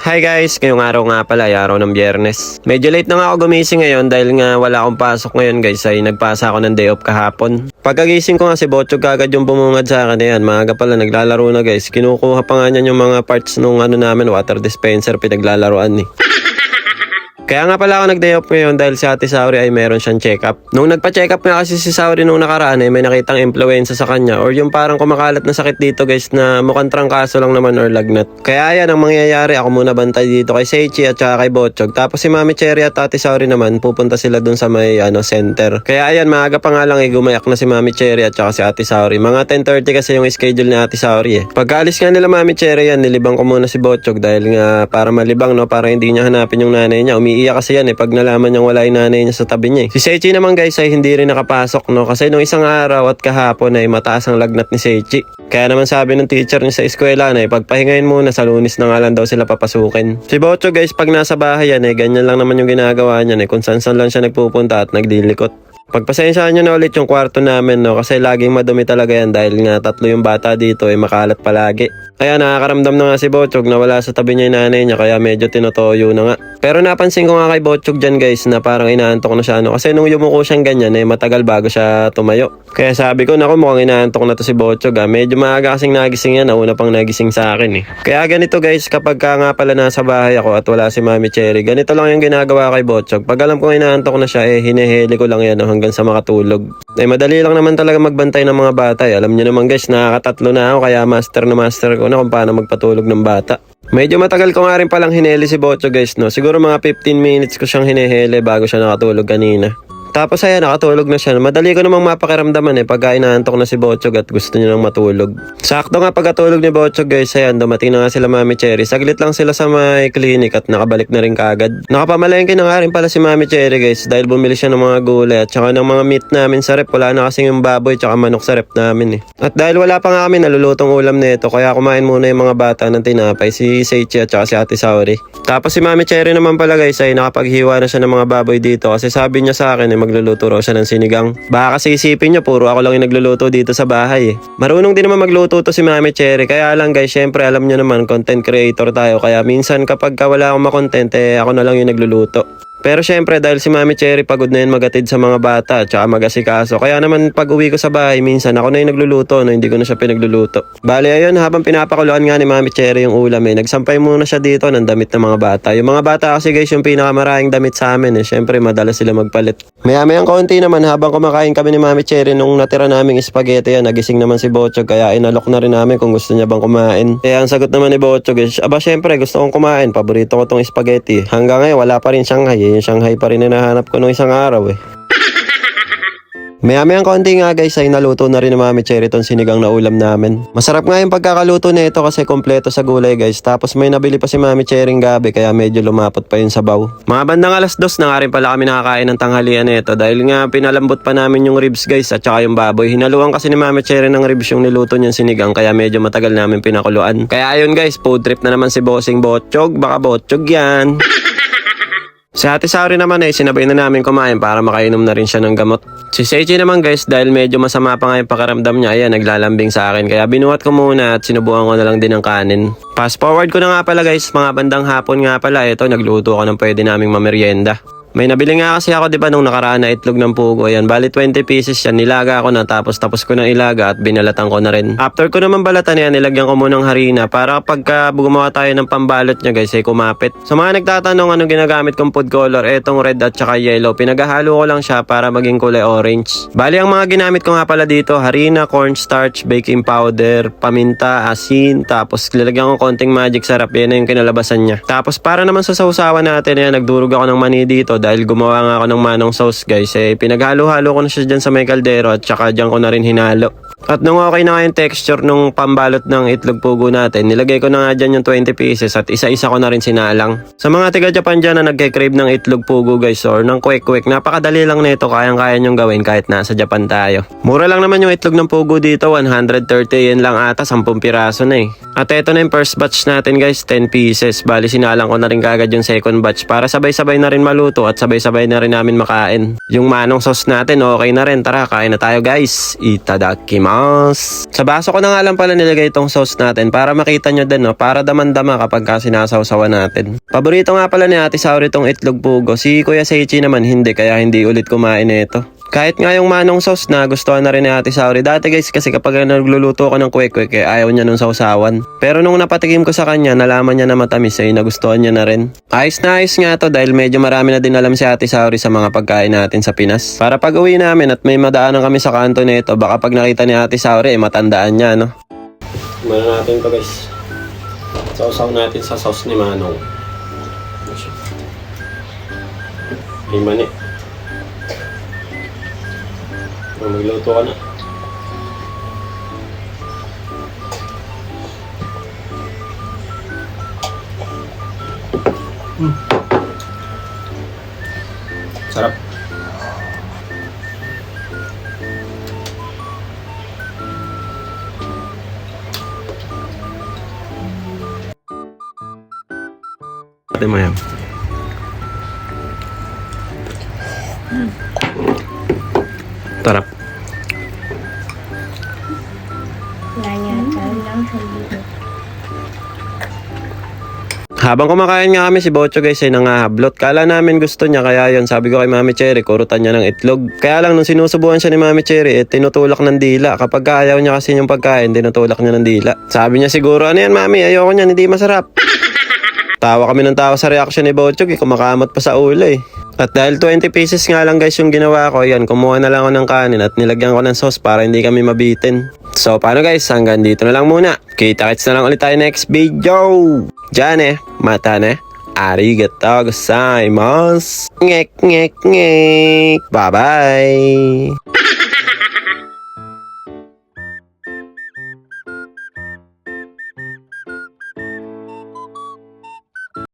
Hi guys, ngayong araw nga pala ay araw ng Biyernes. Medyo late na nga ako gumising ngayon dahil nga wala akong pasok ngayon guys ay nagpasa ako ng day off kahapon. Pagkagising ko nga si Botchog kagad yung bumungad sa akin. Ayan, maaga pala naglalaro na guys. Kinukuha pa nga niyan yung mga parts nung namin water dispenser pinaglalaroan eh. Kaya nga pala ako nag-day off ngayon dahil si Ate Sauri ay meron siyang check-up. Nung nagpa-check up nga kasi si Sauri nung nakaraan ay may nakitang influenza sa kanya or yung parang kumakalat na sakit dito guys na mukhang trangkaso lang naman or lagnat. Kaya yan ang mangyayari, ako muna bantay dito kay Seichi at saka kay Botchog. Tapos si Mami Cherry at Ate Sauri naman pupunta sila dun sa may center. Kaya ayan, maaga pa nga lang gumayak na si Mami Cherry at saka si Ate Sauri. Mga 10:30 kasi yung schedule ni Ate Sauri eh. Pagkaalis nga nila Mami Cherry yan, nilibang ko muna si Botchog dahil nga para malibang no, para hindi niya hanapin yung nanay niya. Umiiyak kasi yan eh pag nalaman niyang wala yung nanay niya sa tabi niya eh. Si Seichi naman guys ay hindi rin nakapasok no kasi nung isang araw at kahapon ay mataas ang lagnat ni Seichi. Kaya naman sabi ng teacher niya sa eskwela na pagpahingayin muna sa Lunes na nga lang daw sila papasukin. Si Botcho guys pag nasa bahay yan ganyan lang naman yung ginagawa niya kung saan lang siya nagpupunta at nagdilikot. Pagpasensyahan nyo na ulit yung kwarto namin no kasi laging madumi talaga yan dahil nga tatlo yung bata dito makalat palagi. Kaya nakakaramdam na nga si Botchog na wala sa tabi niya yung nanay niya kaya medyo tinotoyo na nga. Pero napansin ko nga kay Botchog dyan guys na parang inaantok na siya kasi nung yumuko siyang ganyan matagal bago siya tumayo. Kaya sabi ko naku mukhang inaantok na to si Botchog medyo maaga kasing nagising yan nauna pang nagising sa akin Kaya ganito guys kapag ka nga pala nasa bahay ako at wala si Mami Cherry ganito lang yung ginagawa kay Botchog. Pag alam kong inaantok na siya hinihili ko lang yan hanggang sa makatulog. Madali lang naman talaga magbantay ng mga bata Alam niyo naman guys nakakatatlo na ako kaya master ko na kung paano magpatulog ng bata. Medyo matagal ko nga rin palang hineli si Botcho guys no. Siguro mga 15 minutes ko siyang hinihili bago siya nakatulog kanina. Tapos ayan, nakatulog na siya. Madali ko namang mapakiramdaman pagka inaantok na si Botchog at gusto niya nang matulog. Sakto nga pagkatulog ni Botchog guys, ayan, dumating na nga sila Mami Cherry. Saglit lang sila sa may clinic at nakabalik na rin kagad. Nakapamalengke na nga rin pala si Mami Cherry guys dahil bumili siya ng mga gulay at saka ng mga meat namin sa rep. Wala na kasing yung baboy at saka manok sa rep namin At dahil wala pa nga kami nalulutong ulam nito, kaya kumain muna yung mga bata ng tinapay, si Seichi at saka si Ate Sauri. Tapos si Mami Cherry naman pala guys ay nakapaghiwa na siya ng mga baboy dito kasi sabi niya sa akin magluluto raw siya ng sinigang. Baka kasi isipin niyo puro ako lang yung nagluluto dito sa bahay Marunong din naman magluto to si Mami Cherry. Kaya lang guys, syempre alam niyo naman content creator tayo. Kaya minsan kapag wala akong makontent ako na lang yung nagluluto. Pero syempre dahil si Mami Cherry pagod na yun magatid sa mga bata at saka mag-asikaso. Kaya naman pag uwi ko sa bahay minsan ako na yung nagluluto hindi ko na siya pinagluluto. Bali ayun habang pinapakuluan nga ni Mami Cherry yung ulam nagsampay muna siya dito ng damit ng mga bata. Yung mga bata kasi guys yung pinakamaraming damit sa amin syempre madalas sila magpalit. Maya-mayang konti naman habang kumakain kami ni Mami Cherry nung natira naming spaghetti nagising naman si Botchog kaya inalok na rin namin kung gusto niya bang kumain. Kaya ang sagot naman ni Botchog aba syempre gusto kong kumain, paborito ko tong spaghetti. Hanggang ngayon wala pa rin Shanghai yung Shanghai pa rin na nahanap ko nung isang araw Maya-mayang konti nga guys ay naluto na rin ni Mami Cherry tong sinigang na ulam namin. Masarap nga yung pagkakaluto nito kasi kompleto sa gulay guys. Tapos may nabili pa si Mami Cherry gabi kaya medyo lumapot pa yung sabaw. Mga bandang 2:00 na nga rin pala kami nakakain ng tanghalian nito dahil nga pinalambot pa namin yung ribs guys at saka yung baboy. Hinaluan kasi ni Mami Cherry ng ribs yung niluto niyang sinigang kaya medyo matagal namin pinakuluan. Kaya ayun guys, food trip na naman si Bossing Botchog. Baka Botchog yan. Si Ate Sauri naman sinabay na namin kumain para makainom na rin siya ng gamot. Si Seichi naman guys dahil medyo masama pa nga yung pakiramdam niya naglalambing sa akin kaya binuhat ko muna at sinubukan ko na lang din ng kanin. Fast forward ko na nga pala guys, mga bandang hapon nga pala nagluto ako ng pwede naming mamerienda. May nabili nga kasi ako diba nung nakaraan na itlog ng pugo bali 20 pieces yan, nilaga ko na tapos ko ng ilaga at binalatan ko na rin. After ko naman balatan nilagyan ko muna ng harina para pagka gumawa tayo ng pambalot niya guys kumapit. Sa mga nagtatanong anong ginagamit kong food color, etong red at saka yellow, pinaghahalo ko lang siya para maging kulay orange. Bali ang mga ginamit ko nga pala dito, harina, cornstarch, baking powder, paminta, asin, tapos lalagyan ko konting magic sarap, yan yung kinalabasan niya. Tapos para naman sa sausawan natin nagdurog ako ng mani dito dahil gumawa nga ako ng manong sauce guys pinaghalo-halo ko na siya dyan sa may kaldero at saka dyan ko na rin hinalo. At nung okay na nga yung texture nung pambalot ng itlog pugo natin, nilagay ko na nga dyan yung 20 pieces at isa-isa ko na rin sinalang. Sa mga taga Japan dyan na nagke-crave ng itlog pugo guys or ng kwek-kwek, napakadali lang nito, kayang-kaya nyong gawin kahit nasa Japan tayo. Mura lang naman yung itlog ng pugo dito, 130 yen lang ata, 10 piraso na At eto na yung first batch natin guys, 10 pieces. Bali sinalang ko na rin kagad yung second batch para sabay-sabay na rin maluto at sabay-sabay na rin namin makain. Yung manong sauce natin okay na rin, tara kain na tayo guys. Itadakimasu. gozaimasu. Sa baso ko na nga lang pala nilagay itong sauce natin para makita nyo din, no? Para damandama kapag ka sinasawsawan natin. Paborito nga pala ni Ate Saori itong itlog pugo. Si Kuya Seichi naman hindi, kaya hindi ulit kumain nito. Kahit nga yung manong sauce na gustuhan na rin ni Ate Saori. Dati guys kasi kapag nagluluto ko ng kwek-kwek ayaw niya nung sausawan. Pero nung napatikim ko sa kanya, nalaman niya na matamis ay nagustuhan niya na rin. Ayos na ayos nga to dahil medyo marami na din alam si Ate Saori sa mga pagkain natin sa Pinas. Para pag uwi namin at may madaanan kami sa kanto nito, baka pag nakita ni Ate Saori matandaan niya, no? Muna natin to guys. Sausaw natin sa sauce ni Manong. Ay mani. Magluto ka na. Sarap. Ate mo yan. Sarap. Habang kumakain nga kami si Bocho guys ay nangahablot. Kala namin gusto niya kaya yun sabi ko kay Mami Cherry kurutan niya ng itlog. Kaya lang nung sinusubuan siya ni Mami Cherry tinutulak ng dila. Kapag ayaw niya kasi yung pagkain tinutulak niya ng dila. Sabi niya siguro ano yan Mami ayoko niyan hindi masarap. Tawa kami ng tawa sa reaction ni Bocho kumakamot pa sa ulo eh. At dahil 20 pieces nga lang guys yung ginawa ko, yan, kumuha na lang ako ng kanin at nilagyan ko ng sauce para hindi kami mabitin. So paano guys, hanggang dito na lang muna. Kita-kits na lang ulit tayo next video. Diyan mata arigatou gozaimasu. Ngek ngek ngek. Bye bye.